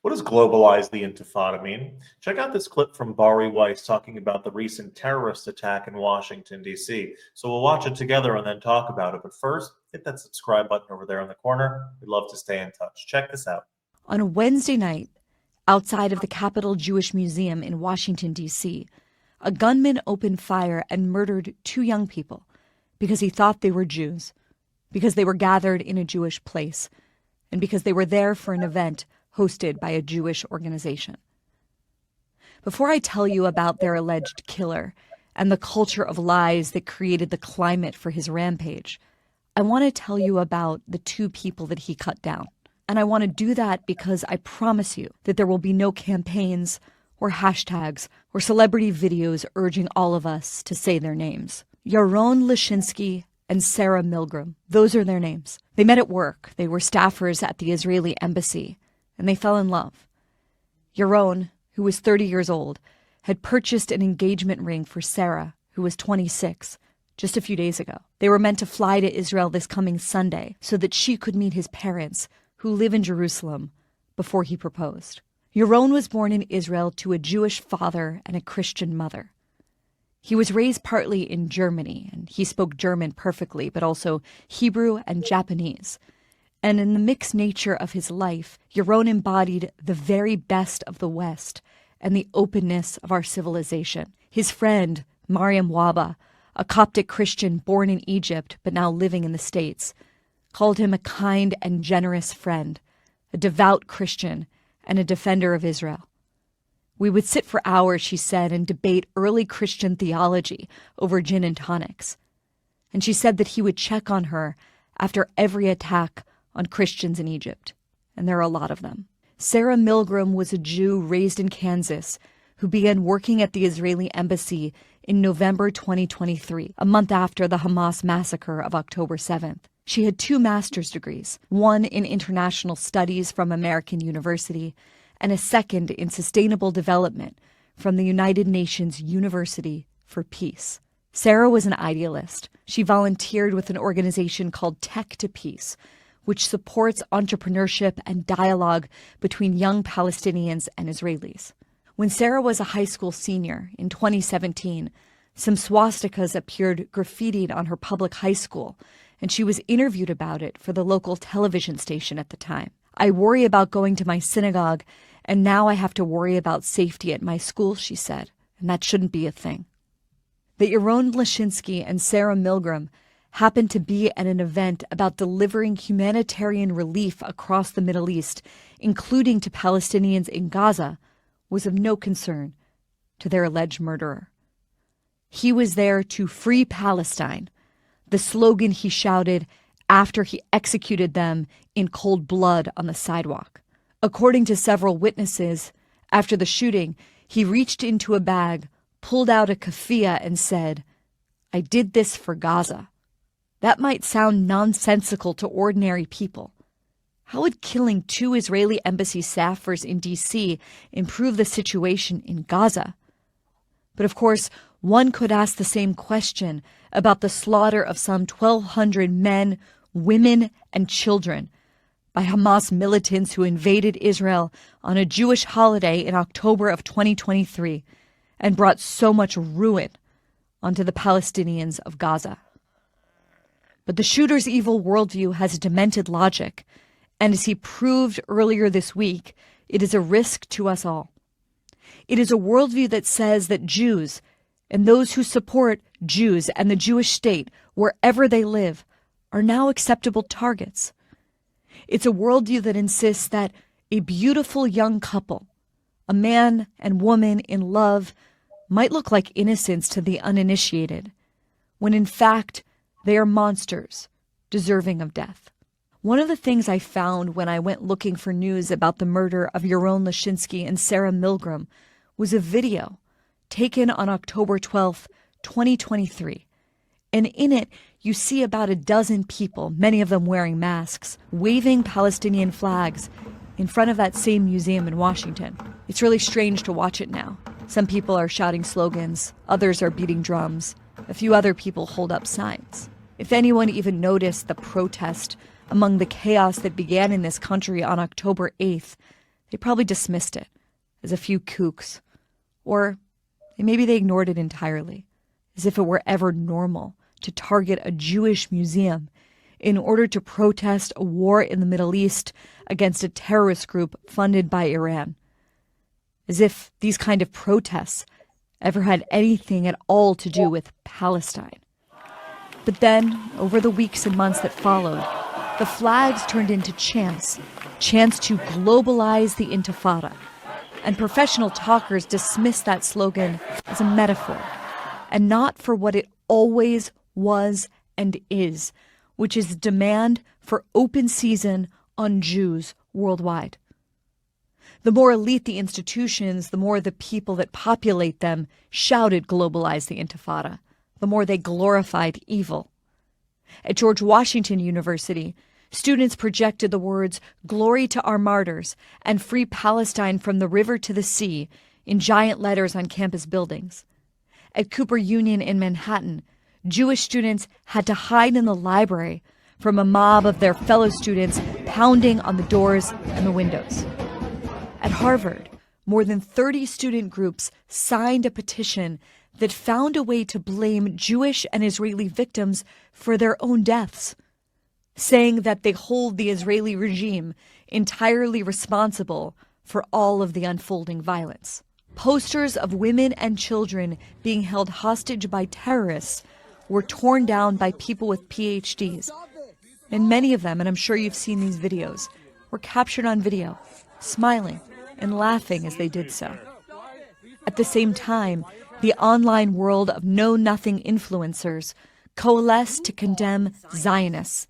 What does globalize the Intifada mean? Check out this clip from Bary Weiss talking about the recent terrorist attack in Washington, D.C. So we'll watch it together and then talk about it. But first, hit that subscribe button over there in the corner. We'd love to stay in touch. Check this out. On a Wednesday night, outside of the Capitol Jewish Museum in Washington, D.C., a gunman opened fire and murdered two young people because he thought they were Jews, because they were gathered in a Jewish place, and because they were there for an event hosted by a Jewish organization. Before I tell you about their alleged killer and the culture of lies that created the climate for his rampage, I want to tell you about the two people that he cut down. And I want to do that because I promise you that there will be no campaigns or hashtags or celebrity videos urging all of us to say their names. Yaron Lashinsky and Sarah Milgram. Those are their names. They met at work. They were staffers at the Israeli embassy, and they fell in love. Yaron, who was 30 years old, had purchased an engagement ring for Sarah, who was 26, just a few days ago. They were meant to fly to Israel this coming Sunday so that she could meet his parents, who live in Jerusalem, before he proposed. Yaron was born in Israel to a Jewish father and a Christian mother. He was raised partly in Germany, and he spoke German perfectly, but also Hebrew and Japanese. And in the mixed nature of his life, Yaron embodied the very best of the West and the openness of our civilization. His friend, Mariam Waba, a Coptic Christian born in Egypt but now living in the States, called him a kind and generous friend, a devout Christian, and a defender of Israel. We would sit for hours, she said, and debate early Christian theology over gin and tonics. And she said that he would check on her after every attack on Christians in Egypt, and there are a lot of them. Sarah Milgram was a Jew raised in Kansas who began working at the Israeli embassy in November 2023, a month after the Hamas massacre of October 7th. She had 2 master's degrees, one in international studies from American University and a second in sustainable development from the United Nations University for Peace. Sarah was an idealist. She volunteered with an organization called Tech to Peace, which supports entrepreneurship and dialogue between young Palestinians and Israelis. When Sarah was a high school senior in 2017, some swastikas appeared graffitied on her public high school, and she was interviewed about it for the local television station at the time. I worry about going to my synagogue, and now I have to worry about safety at my school, she said, and that shouldn't be a thing. That Yaron Lashinsky and Sarah Milgram happened to be at an event about delivering humanitarian relief across the Middle East, including to Palestinians in Gaza, was of no concern to their alleged murderer. He was there to free Palestine, the slogan he shouted after he executed them in cold blood on the sidewalk. According to several witnesses, after the shooting, he reached into a bag, pulled out a keffiyeh, and said, "I did this for Gaza." That might sound nonsensical to ordinary people. How would killing 2 Israeli embassy staffers in D.C. improve the situation in Gaza? But of course, one could ask the same question about the slaughter of some 1,200 men, women, and children by Hamas militants who invaded Israel on a Jewish holiday in October of 2023 and brought so much ruin onto the Palestinians of Gaza. But the shooter's evil worldview has a demented logic, and as he proved earlier this week, it is a risk to us all. It is a worldview that says that Jews and those who support Jews and the Jewish state wherever they live are now acceptable targets. It's a worldview that insists that a beautiful young couple, a man and woman in love, might look like innocents to the uninitiated, when in fact they are monsters deserving of death. One of the things I found when I went looking for news about the murder of Yaron Lashinsky and Sarah Milgram was a video taken on October 12th, 2023. And in it, you see about a dozen people, many of them wearing masks, waving Palestinian flags in front of that same museum in Washington. It's really strange to watch it now. Some people are shouting slogans, others are beating drums, a few other people hold up signs. If anyone even noticed the protest among the chaos that began in this country on October 8th, They probably dismissed it as a few kooks, or maybe they ignored it entirely, as if it were ever normal to target a Jewish museum in order to protest a war in the Middle East against a terrorist group funded by Iran. As if these kind of protests ever had anything at all to do with Palestine. But then, over the weeks and months that followed, the flags turned into chants to globalize the Intifada. And professional talkers dismissed that slogan as a metaphor, and not for what it always was and is, which is demand for open season on Jews worldwide. The more elite the institutions, the more the people that populate them shouted globalize the Intifada, the more they glorified evil. At George Washington University, students projected the words "Glory to our martyrs" and "Free Palestine from the river to the sea" in giant letters on campus buildings. At Cooper Union in Manhattan, Jewish students had to hide in the library from a mob of their fellow students pounding on the doors and the windows. At Harvard, more than 30 student groups signed a petition that found a way to blame Jewish and Israeli victims for their own deaths, saying that they hold the Israeli regime entirely responsible for all of the unfolding violence. Posters of women and children being held hostage by terrorists were torn down by people with PhDs. And many of them, and I'm sure you've seen these videos, were captured on video, smiling and laughing as they did so. At the same time, the online world of know-nothing influencers coalesced to condemn Zionists,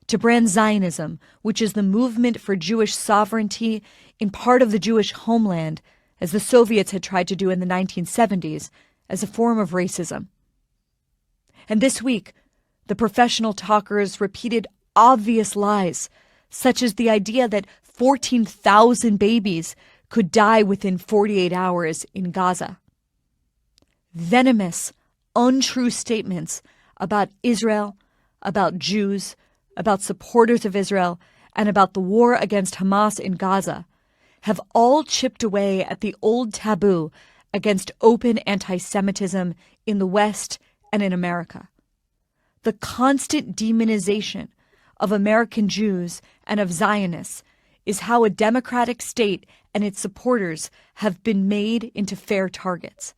to brand Zionism, which is the movement for Jewish sovereignty in part of the Jewish homeland, as the Soviets had tried to do in the 1970s, as a form of racism. And this week, the professional talkers repeated obvious lies, such as the idea that 14,000 babies could die within 48 hours in Gaza. Venomous, untrue statements about Israel, about Jews, about supporters of Israel, and about the war against Hamas in Gaza have all chipped away at the old taboo against open anti-Semitism in the West and in America. The constant demonization of American Jews and of Zionists is how a democratic state and its supporters have been made into fair targets.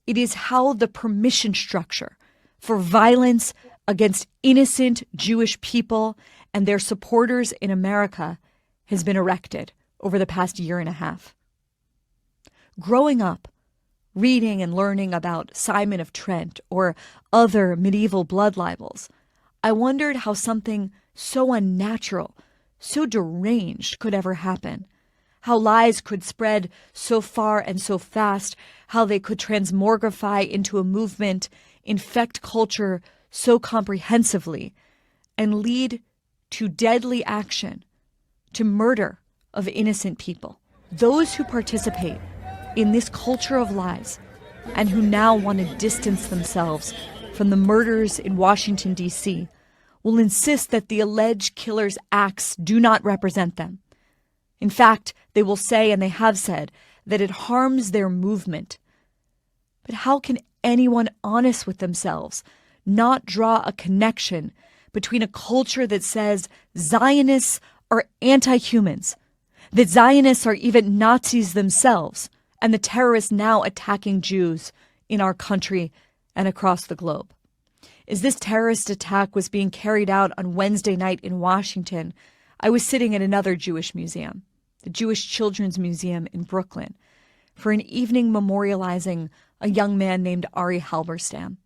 It is how the permission structure for violence against innocent Jewish people and their supporters in America has been erected over the past year and a half. Growing up, reading and learning about Simon of Trent or other medieval blood libels, I wondered how something so unnatural, so deranged could ever happen, how lies could spread so far and so fast, how they could transmogrify into a movement, infect culture so comprehensively, and lead to deadly action, to murder of innocent people. Those who participate in this culture of lies and who now want to distance themselves from the murders in Washington, D.C., will insist that the alleged killer's acts do not represent them. In fact, they will say, and they have said, that it harms their movement. But how can anyone honest with themselves not draw a connection between a culture that says Zionists are anti-humans, that Zionists are even Nazis themselves, and the terrorists now attacking Jews in our country and across the globe? As this terrorist attack was being carried out on Wednesday night in Washington, I was sitting at another Jewish museum, the Jewish Children's Museum in Brooklyn, for an evening memorializing a young man named Ari Halberstam.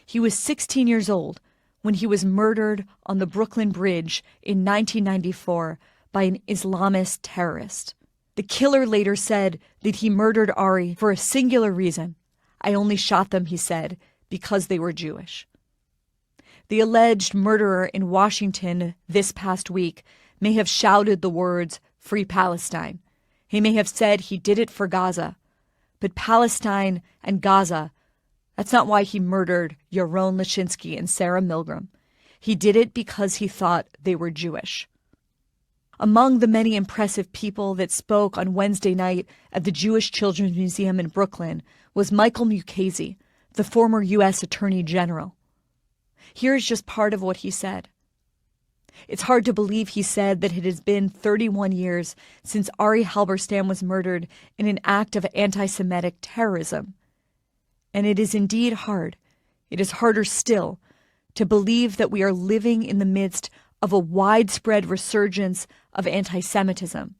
He was 16 years old when he was murdered on the Brooklyn Bridge in 1994 by an Islamist terrorist. The killer later said that he murdered Ari for a singular reason. I only shot them, he said, because they were Jewish. The alleged murderer in Washington this past week may have shouted the words, "Free Palestine." He may have said he did it for Gaza. But Palestine and Gaza, that's not why he murdered Yaron Lashinsky and Sarah Milgram. He did it because he thought they were Jewish. Among the many impressive people that spoke on Wednesday night at the Jewish Children's Museum in Brooklyn was Michael Mukasey, the former U.S. Attorney General. Here's just part of what he said. It's hard to believe, he said, that it has been 31 years since Ari Halberstam was murdered in an act of anti-Semitic terrorism. And it is indeed hard. It is harder still to believe that we are living in the midst of a widespread resurgence of anti-Semitism,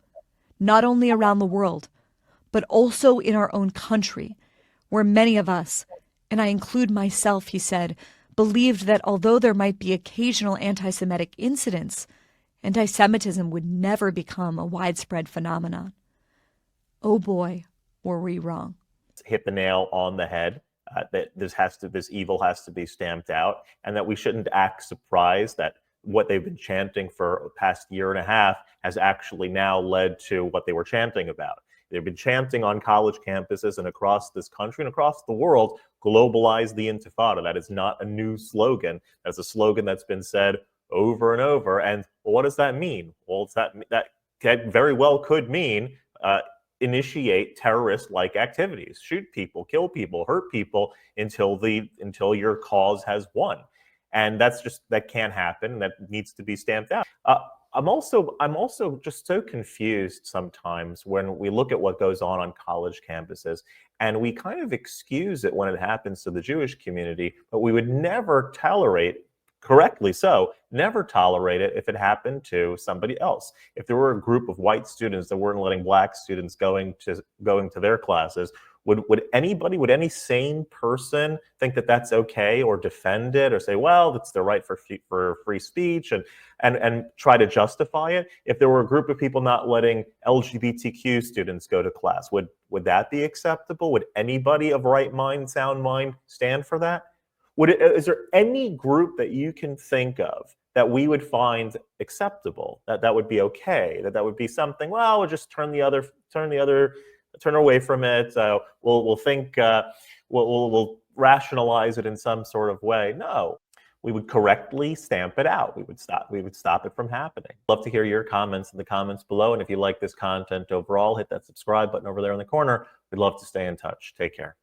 not only around the world, but also in our own country, where many of us, and I include myself, he said, believed that although there might be occasional anti-Semitic incidents, anti-Semitism would never become a widespread phenomenon. Oh boy, were we wrong. Hit the nail on the head. That this evil has to be stamped out, and that we shouldn't act surprised that what they've been chanting for the past year and a half has actually now led to what they were chanting about. They've been chanting on college campuses and across this country and across the world, globalize the intifada. That is not a new slogan. That's a slogan that's been said over and over. And what does that mean? Well, that very well could mean initiate terrorist-like activities, shoot people, kill people, hurt people until your cause has won. And that can't happen. That needs to be stamped out. I'm also just so confused sometimes when we look at what goes on college campuses, and we kind of excuse it when it happens to the Jewish community, but we would never tolerate, correctly so, never tolerate it if it happened to somebody else. If there were a group of white students that weren't letting black students going to their classes, would any sane person think that that's okay, or defend it, or say, well, it's their right for free speech, and try to justify it? If there were a group of people not letting LGBTQ students go to class, would that be acceptable? Would anybody of right mind, sound mind, stand for that? Is there any group that you can think of that we would find acceptable, that would be okay, that would be something, well, we'll just turn away from it. We'll think, we'll rationalize it in some sort of way. No, we would correctly stamp it out. We would stop it from happening. Love to hear your comments in the comments below. And if you like this content overall, hit that subscribe button over there in the corner. We'd love to stay in touch. Take care.